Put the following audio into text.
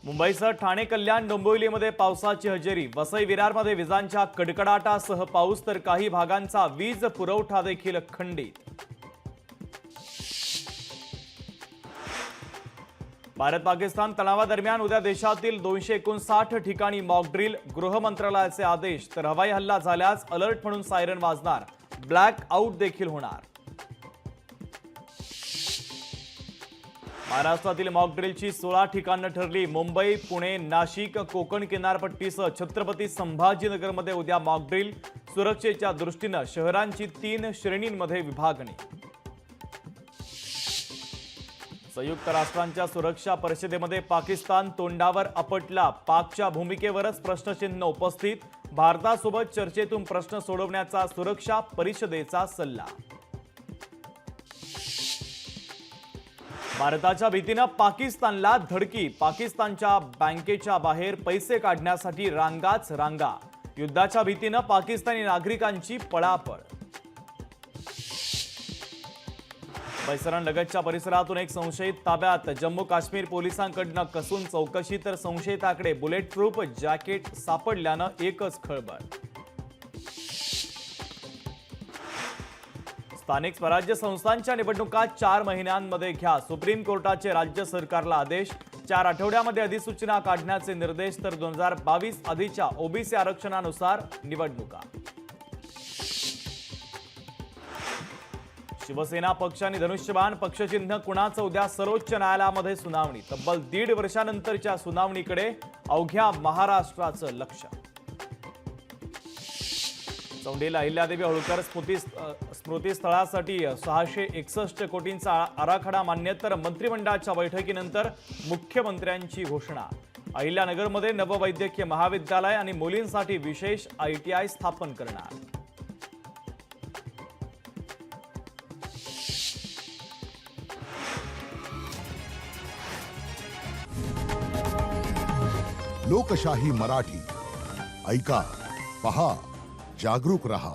मुंबईसह ठाणे, कल्याण, डोंबिवलीमध्ये पावसाची हजेरी. वसई विरारमध्ये विजांच्या कडकडाटासह पाऊस, तर काही भागांचा वीज पुरवठा देखील खंडित. भारत पाकिस्तान तणावादरम्यान उद्या देशातील 259 ठिकाणी मॉक ड्रिल. गृह मंत्रालयाचे आदेश. तर हवाई हल्ला झाल्यास अलर्ट म्हणून सायरन वाजणार. ब्लॅक आउट देखील होणार. महाराष्ट्रातील मॉक ड्रिलची 16 ठिकाणं ठरली. मुंबई, पुणे, नाशिक, कोकण किनारपट्टीसह छत्रपती संभाजीनगरमध्ये उद्या मॉक ड्रिल. सुरक्षेच्या दृष्टीनं शहरांची 3 श्रेणींमध्ये विभागणी. संयुक्त राष्ट्रांच्या सुरक्षा परिषदेमध्ये पाकिस्तान तोंडावर आपटला. पाकच्या भूमिकेवरच प्रश्नचिन्ह उपस्थित. भारतासोबत चर्चेतून प्रश्न सोडवण्याचा सुरक्षा परिषदेचा सल्ला. भारताच्या भीतीनं पाकिस्तानला धडकी. पाकिस्तानच्या बँकेच्या बाहेर पैसे काढण्यासाठी रांगाच रांगा. युद्धाच्या भीतीनं पाकिस्तानी नागरिकांची पळापळ. पैसरण लगतच्या परिसरातून एक संशयित ताब्यात. जम्मू काश्मीर पोलिसांकडनं कसून चौकशी, तर संशयिताकडे बुलेट प्रूफ जॅकेट सापडल्यानं एकच खळबळ. स्थानिक स्वराज्य संस्थांच्या निवडणुका 4 महिन्यांमध्ये घ्या. सुप्रीम कोर्टाचे राज्य सरकारला आदेश. 4 आठवड्यामध्ये अधिसूचना काढण्याचे निर्देश. तर 2022 आधीच्या ओबीसी आरक्षणानुसार निवडणुका. शिवसेना पक्ष आणि धनुष्यबाण पक्षचिन्ह कुणाचं, उद्या सर्वोच्च न्यायालयामध्ये सुनावणी. तब्बल 1.5 वर्षानंतरच्या सुनावणीकडे अवघ्या महाराष्ट्राचं लक्ष. चौंडीला अहिल्यादेवी होळकर स्मृतीस्थळासाठी 661 कोटींचा आराखडा मान्य. तर मंत्रिमंडळाच्या बैठकीनंतर मुख्यमंत्र्यांची घोषणा. अहिल्यानगरमध्ये नववैद्यकीय महाविद्यालय आणि मुलींसाठी विशेष ITI स्थापन करणार. लोकशाही मराठी ऐका, पहा, जागरूक रहा.